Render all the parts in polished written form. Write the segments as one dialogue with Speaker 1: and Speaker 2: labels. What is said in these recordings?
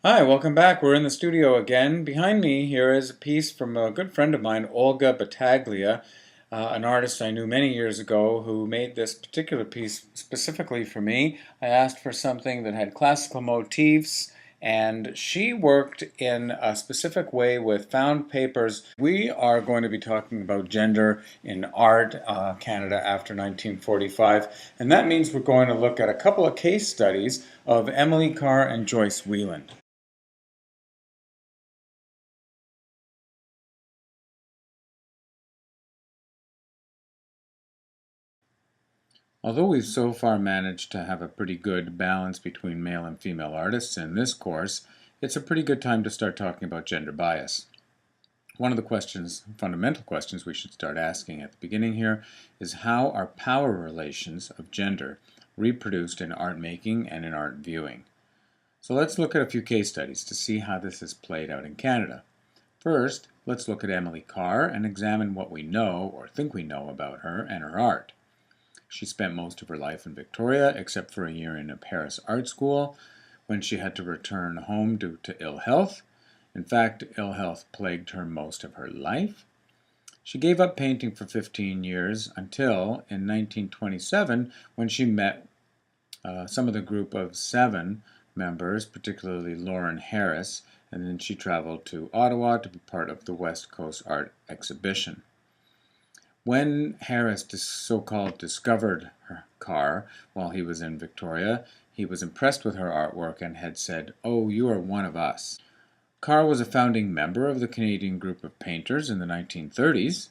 Speaker 1: Hi, welcome back. We're in the studio again. Behind me here is a piece from a good friend of mine, Olga Battaglia, an artist I knew many years ago who made this particular piece specifically for me. I asked for something that had classical motifs, and she worked in a specific way with found papers. We are going to be talking about gender in art, Canada after 1945, and that means we're going to look at a couple of case studies of Emily Carr and Joyce Wieland. Although we've so far managed to have a pretty good balance between male and female artists in this course, it's a pretty good time to start talking about gender bias. One of the fundamental questions we should start asking at the beginning here is how are power relations of gender reproduced in art making and in art viewing? So let's look at a few case studies to see how this is played out in Canada. First, let's look at Emily Carr and examine what we know or think we know about her and her art. She spent most of her life in Victoria, except for a year in a Paris art school, when she had to return home due to ill health. In fact, ill health plagued her most of her life. She gave up painting for 15 years until, in 1927, when she met some of the group of 7 members, particularly Lauren Harris, and then she traveled to Ottawa to be part of the West Coast Art Exhibition. When Harris so-called discovered her Carr while he was in Victoria, he was impressed with her artwork and had said, "Oh, you are one of us." Carr was a founding member of the Canadian Group of Painters in the 1930s,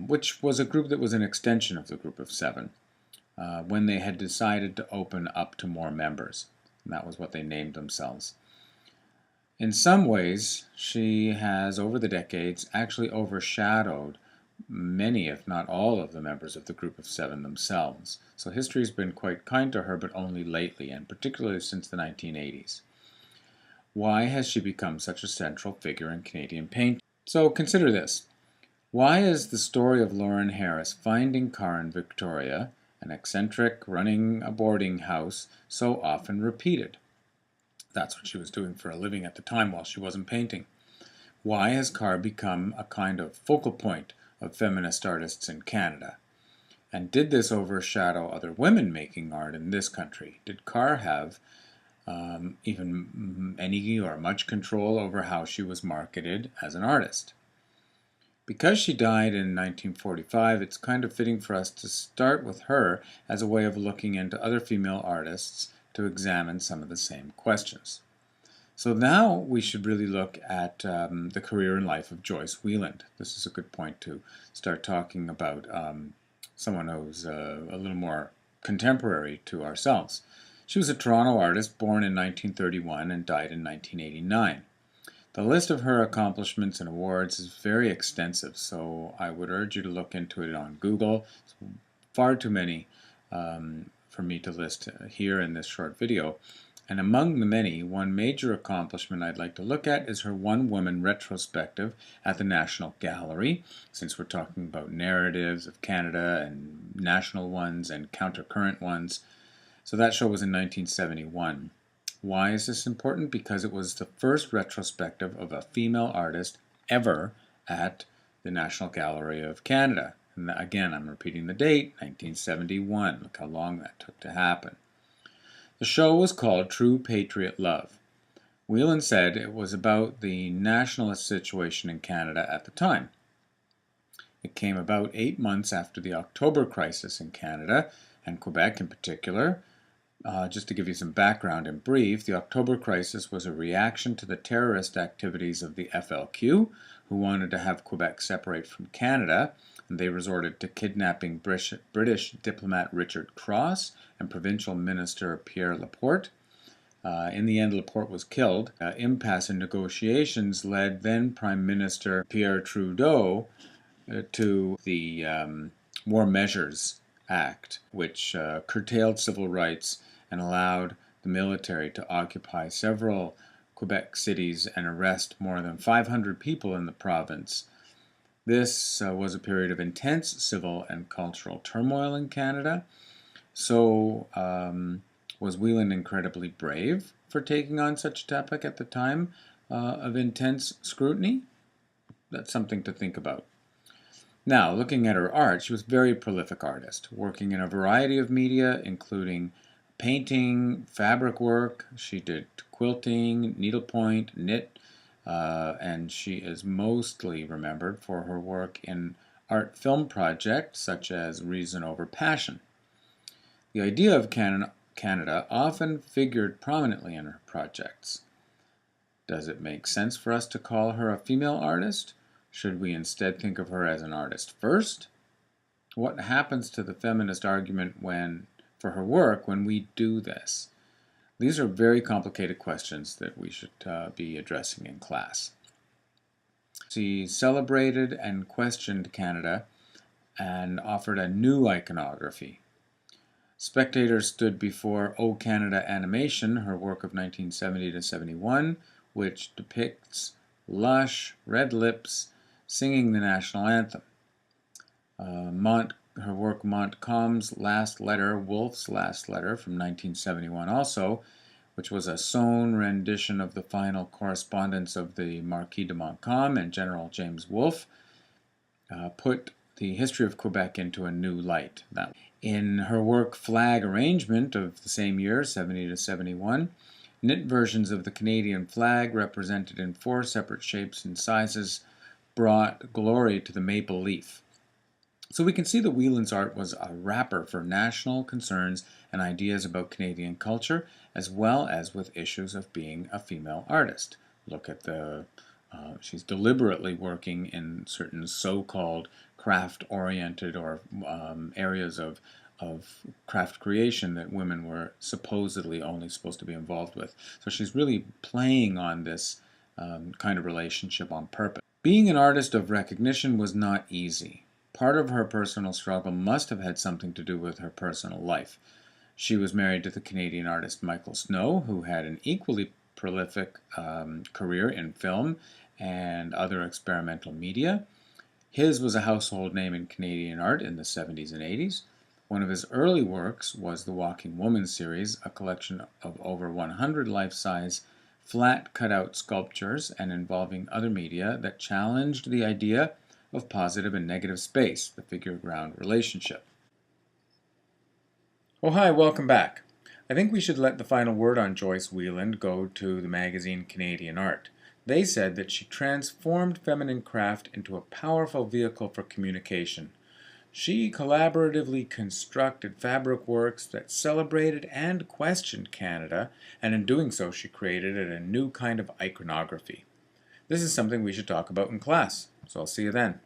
Speaker 1: which was a group that was an extension of the Group of 7, when they had decided to open up to more members. And that was what they named themselves. In some ways, she has, over the decades, actually overshadowed many, if not all, of the members of the Group of 7 themselves. So history has been quite kind to her, but only lately, and particularly since the 1980s. Why has she become such a central figure in Canadian painting? So consider this. Why is the story of Lauren Harris finding Carr in Victoria, an eccentric running a boarding house, so often repeated? That's what she was doing for a living at the time while she wasn't painting. Why has Carr become a kind of focal point of feminist artists in Canada? And did this overshadow other women making art in this country? Did Carr have even any or much control over how she was marketed as an artist? Because she died in 1945, it's kind of fitting for us to start with her as a way of looking into other female artists to examine some of the same questions. So now we should really look at the career and life of Joyce Wieland. This is a good point to start talking about someone who's a little more contemporary to ourselves. She was a Toronto artist born in 1931 and died in 1989. The list of her accomplishments and awards is very extensive, so I would urge you to look into it on Google. It's far too many for me to list here in this short video. And among the many, one major accomplishment I'd like to look at is her one-woman retrospective at the National Gallery, since we're talking about narratives of Canada and national ones and countercurrent ones. So that show was in 1971. Why is this important? Because it was the first retrospective of a female artist ever at the National Gallery of Canada. And again, I'm repeating the date, 1971. Look how long that took to happen. The show was called True Patriot Love. Wieland said it was about the nationalist situation in Canada at the time. It came about 8 months after the October crisis in Canada, and Quebec in particular. Just to give you some background in brief, the October crisis was a reaction to the terrorist activities of the FLQ, who wanted to have Quebec separate from Canada, and they resorted to kidnapping British diplomat Richard Cross and provincial minister Pierre Laporte. In the end, Laporte was killed. Impasse in negotiations led then Prime Minister Pierre Trudeau to the War Measures Act, which curtailed civil rights and allowed the military to occupy several Quebec cities and arrest more than 500 people in the province. This was a period of intense civil and cultural turmoil in Canada. So Was Wieland incredibly brave for taking on such a topic at the time of intense scrutiny? That's something to think about. Now, looking at her art, she was a very prolific artist, working in a variety of media, including painting, fabric work. She did quilting, needlepoint, knit, and she is mostly remembered for her work in art film projects such as Reason Over Passion. The idea of Canada often figured prominently in her projects. Does it make sense for us to call her a female artist? Should we instead think of her as an artist first? What happens to the feminist argument for her work when we do this? These are very complicated questions that we should be addressing in class. She celebrated and questioned Canada and offered a new iconography. Spectators stood before O Canada Animation, her work of 1970 to 71, which depicts lush, red lips, singing the national anthem. Her work Montcalm's Last Letter, Wolfe's Last Letter from 1971 also, which was a sewn rendition of the final correspondence of the Marquis de Montcalm and General James Wolfe, put the history of Quebec into a new light. In her work Flag Arrangement of the same year, 70 to 71, knit versions of the Canadian flag represented in 4 separate shapes and sizes brought glory to the maple leaf. So we can see that Wieland's art was a wrapper for national concerns and ideas about Canadian culture, as well as with issues of being a female artist. Look at she's deliberately working in certain so-called craft-oriented or areas of craft creation that women were supposedly only supposed to be involved with. So she's really playing on this kind of relationship on purpose. Being an artist of recognition was not easy. Part of her personal struggle must have had something to do with her personal life. She was married to the Canadian artist Michael Snow, who had an equally prolific career in film and other experimental media. His was a household name in Canadian art in the 70s and 80s. One of his early works was the Walking Woman series, a collection of over 100 life-size flat cutout sculptures and involving other media that challenged the idea of positive and negative space, the figure-ground relationship. Oh hi, welcome back. I think we should let the final word on Joyce Wieland go to the magazine Canadian Art. They said that she transformed feminine craft into a powerful vehicle for communication. She collaboratively constructed fabric works that celebrated and questioned Canada, and in doing so she created a new kind of iconography. This is something we should talk about in class, so I'll see you then.